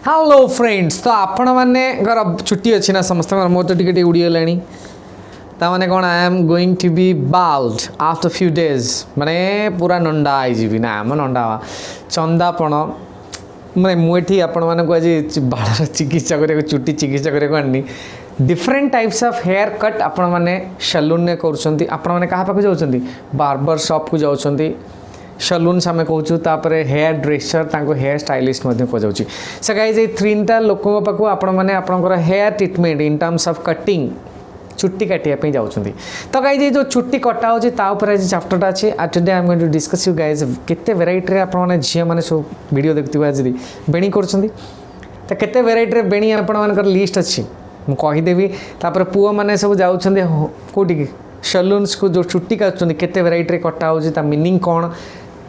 Hello friends तो आपण मैंने छुट्टी अच्छी ना समस्त मोर तो टिके उड़ीगला ताने कौन I am going to be bald after few days माने पूरा नंडा आई ना आम नंडा चंदापण मैं मुझे आपण मानक आज बाड़ चिकित्सा करा चुट्टी चिकित्सा करा आनी different types of hair cut आपण मैंने सैलून में कर क्या पाक जाऊँच बार्बर शॉप को जाऊँच सलून्स आम कहूँ हेयर ड्रेसर हेयर स्टाइलिस्ट कहुँ से गाइज ये तीनटा लोकों पाक आपण मैंने आपंकर hair treatment in terms of cutting चुट्टी काटिया जाऊँगी तो गाइज ये जो चुट्टी कटा हो आज चैप्टरटा अच्छे today I am going to discuss you guys केते वेराइटी आपने झील मैंने सब वीडियो देखते आज बेणी कर केते वेराइटी बेणी आपर लिस्ट अच्छी मुझे कहीदेवी पुओ मैंने सब जाऊँच कौटी सलून्स को जो चुट्टी काटुच्च केते वेराइटी कटा हो मीनिंग कौन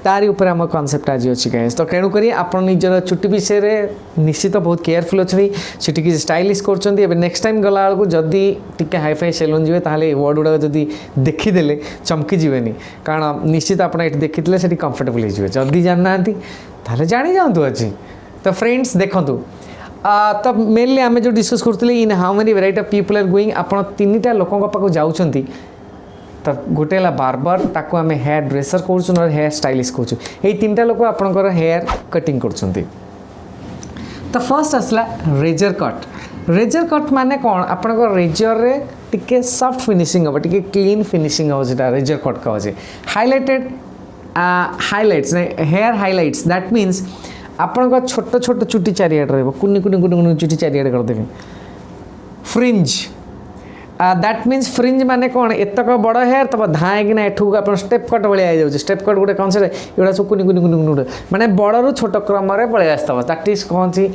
तारी ऊपर आम कनसेप्ट आज अच्छी गाइज तो तेणुक आप निजर चुट्टी विषय निश्चित बहुत केयरफुल अच्छे चुट्टी किसी स्टाइलिश कर नेक्स्ट टाइम गला बेलू जदि टी हाईफाई सैलून जी ताले वर्ड गुड़ाक जदि देखीदे चमकी जीवेनि कारण निश्चित आप देखी से कंफर्टेबल हो जदि जानना ताले जानी जातु अच्छी तो फ्रेंड्स देखूँ तो मेनली आम जो डिस्कस करते in how many variety of people are going आप तीन लोकों पाक जाऊँच तो गोटे बार्बर ताको आम हेयर ड्रेसर कहूँ हेयर स्टाइलिश कहूँ ये तीन लोक आपंकर हेयर कटिंग कर तो फर्स्ट आसला रेजर कट माने कौन आपंकर रेजर रे टिके सॉफ्ट फिनिशिंग हम टिके क्लीन फिनिशिंग हम जो रेजर कट कहे highlighted highlights hair highlights that means आपंकर छोट छोट चुट्टी चारिआड रुनि कुनि कुनि कुनि चुट्टी चारिआड करदेवे फ्रिंज दैट मीन्स फ्रिंज माने कौन एतक बड़ हेयर तब धाएकिना एठू आप स्टेप कट भाई स्टेप कट गोटे कनसेप्ट एगुड़ा सब कुनि कुनि कुनि कुनि माने बड़ू छोट क्रम पलि आसता दैट इज कहती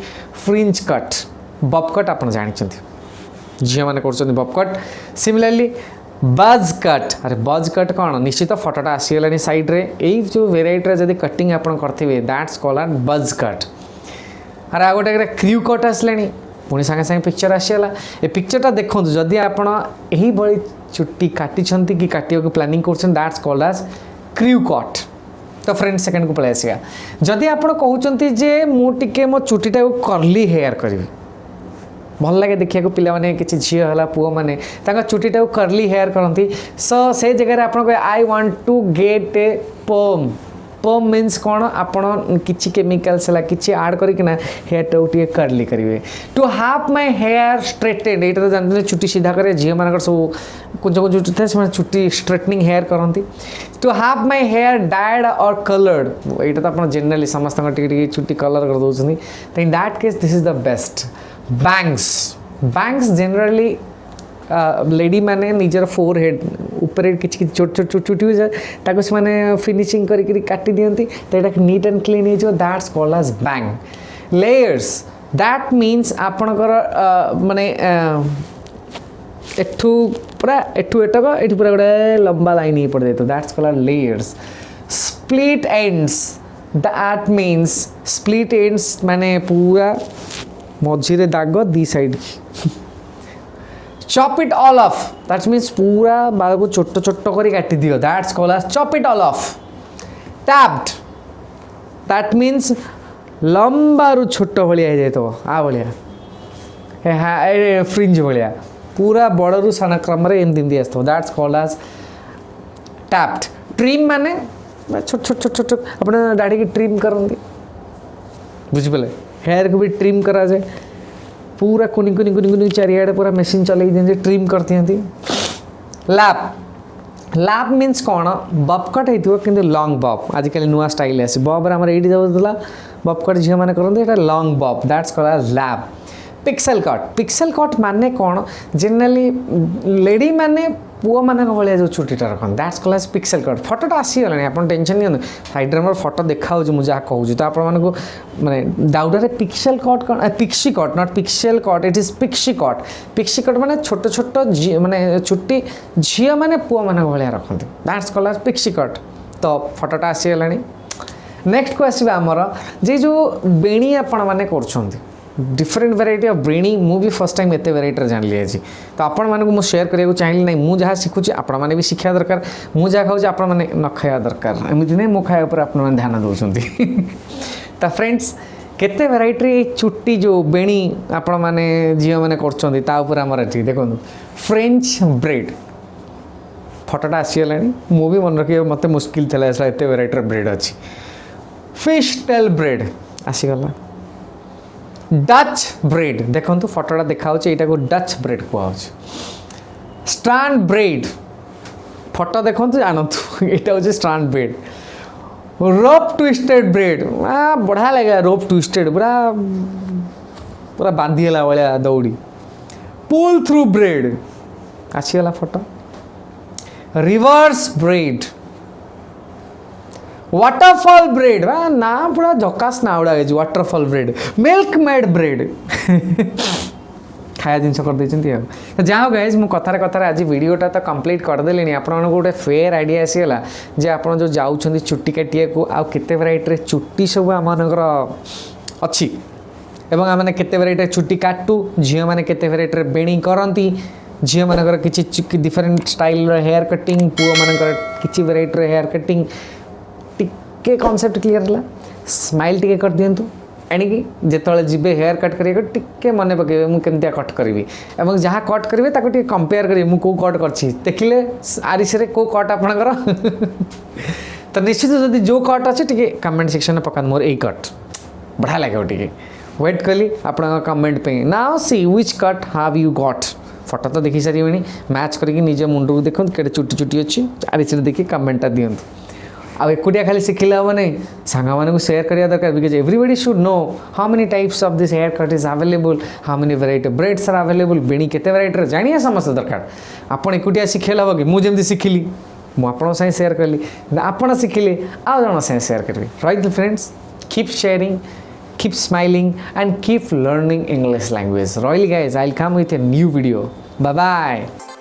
फ्रिंज कट बब कट आप जानते झील मैंने कर बब कट सिमिलरली बज कट अरे बज कट कौन निश्चित फटोटा आसीगला साइड्रे यही जो वेराइटी जब कटिंग आप करेंगे दैट्स कॉल्ड बज कट अरे आ गोटे क्रू कट आसला पुणी सागे सागे पिक्चर आसीगला ए पिक्चरटा देखो जदि आपड़ यही चुट्टी काटी कि काटा प्लानिंग कर that's called as crew cut तो फ्रेंड्स सेकेंड को पलि आसिया जदि आप कहते जे मुझे मो चुट्टीटा कर्ली हेयर करी भल लगे देखा पिला माने किसी झील है पुओ मैंने चुट्टीटा कर्ली हेयर करती सो से जगह आप I want to get a perm perm means कौन आपड़ किसी केमिकल्स है किसी आड करना हेयर टे कर्ली करेंगे to half my hair straightened ये तो जानते चुट्टी सीधा करे झील मान सब कुछ कुछ चुट्टी था चुट्टी स्ट्रेटनिंग हेयर करती to half my hair dyed और कलर्ड ये तो आप जेनराली समस्त चुट्टी कलर कर दौरान तो in that case this is the best bangs generally lady मैंने निजर फोर हेड ऊपर किसी छोट छोट चुट्टी हो जाए से फिनिशिंग करी काटी दिखती तो यहाँ नीट एंड क्लीन हो that's called as bang layers that means आपणकर माने एठू पूरा एठू एटक ये पूरा गोटे लंबा लाइन ही पड़ जाए that's called layers split ends that means split ends माने पूरा मझीरे दाग दी side chop it all off that means पूरा बाल को छोट छोट कर काटी दियो that's called as chop it all off tapered that means लंबा रु छोट भाया हो जाए तो आ भाया फ्रिंज भाया पूरा बड़ रु सान क्रम एमती आसो that's called as tapered trim माने छोट छोट छोट छोट अपने दाढ़ी की ट्रिम करती बुझिपारे हेयर को भी ट्रिम करा जाए पूरा कुनि कुनि कुनि कुनि चारिआडे पूरा मशीन चल दिखते ट्रिम कर दिखती लैप मीन्स कौन बब कट हो कि लंग बब आजिकल नुआ स्टाइल आस बब्रे आम ये जाऊला बब कट झील मैंने करते long bob that's called as lap pixel cut माने कौन जेनराली लेडी माने पुओ मान भाया जो चुट्टीटा रखते that's called as pixel cut फटोटा आसीगला आप टेंशन नहीं साइड में फटो देखा मुझे जहाँ कहूँ तो आपण मानक माने डाउट पिक्सेल कट कौन pixie cut not pixel cut it is pixie cut माने छोट छोट माने चुट्टी झील मैंने पुओ मान भाया रखते that's called as pixie cut तो फटोटा आसीगला नेक्स्ट को आसवा आमर जे जो बेणी आपण मैंने कर डिफरेंट वेराइटी ऑफ ब्रेडिंग मुझे फर्स्ट टाइम एत वेराइटी जानी आज तो आपण मानक मुझे शेयर करने चाहिए ना मुझे जहाँ शिखुची आपण मैंने भी शिखा दरकार मुझे जहाँ खाऊँ आपने न खाया दरकार एमती नहीं मो खाया ऊपर आप ध्यान दौरान तो फ्रेंड्स केते वैरायटी चुट्टी जो बेणी आपण माने झील मैंने कर देखो फ्रेंच ब्रेड फटोटा आसीगला मुझे मन रखिए मत मुस्किल था एत वेराइटर ब्रेड अच्छी फिश टेल ब्रेड आसीगला डच ब्रेड देखो फटोटा देखा यहाँ को डच ब्रेड कहु स्ट्रांड ब्रेड फटो देखो जानतु यहाँ हूँ strand braid rope twisted braid बढ़िया लगे रोप ट्विस्टेड पूरा पूरा बांधीगला भाया दौड़ी पुल थ्रू ब्रेड आसीगला photo reverse braid waterfall braid ना पूरा झकास ना उड़ा waterfall braid milkmaid braid खाया जिन कर जहाँ गाइज मु कथार कथार आज वीडियोटा तो कंप्लीट करदेली आप गोटे फेयर आइडिया आसीगला जे आप जो जाऊँ चुट्टी काटिया को आउ केते वैरायटी चुट्टी सब आमर अच्छी एवं आम केते वैरायटी चुट्टी काटू झील मैंने केते वैरायटी बेणी करती झील मानकर किसी डिफरेंट स्टाइल हेयर कटिंग पुओ मानकर किसी वैरायटी हेयर कटिंग टिके कॉन्सेप्ट क्लियर है स्माइल टिके कर दिंतु एणिकी जिते जी हेयर कट करेंगे टिके मन पकड़े मुझे कट करी और जहाँ कट करेंगे कंपेयर करेंगे मुझे कौ कट कर देखिले आरिस कौ कट आपणकर तो निश्चित जब जो कट अच्छे टे कमेंट सेक्शन में पका मोर यही कट बढ़िया लगे टे वेट कली आप कमेंट पे now see which cut have you got photo तो देखी सारे मैच करके निज मुंड को देखो के चुटी चुटी अच्छी आरिस देखिए कमेंटा दिंतु आ एकुटिया खाली शिखिले हम नहीं सांग मानक शेयर करिया दरकार because everybody should know how many types of this hair cut is available how many variety braids are available बेणी केते वैरायटी जानिए समस्त दरकार आपण एकुटिया शिखेला हम कि मुझे शिखिली मुझे शेयर कली आपण शिखिले आउ जन से शेयर करी right friends keep sharing keep smiling and keep learning English language. Royally guys, I'll come with a new video. Bye bye.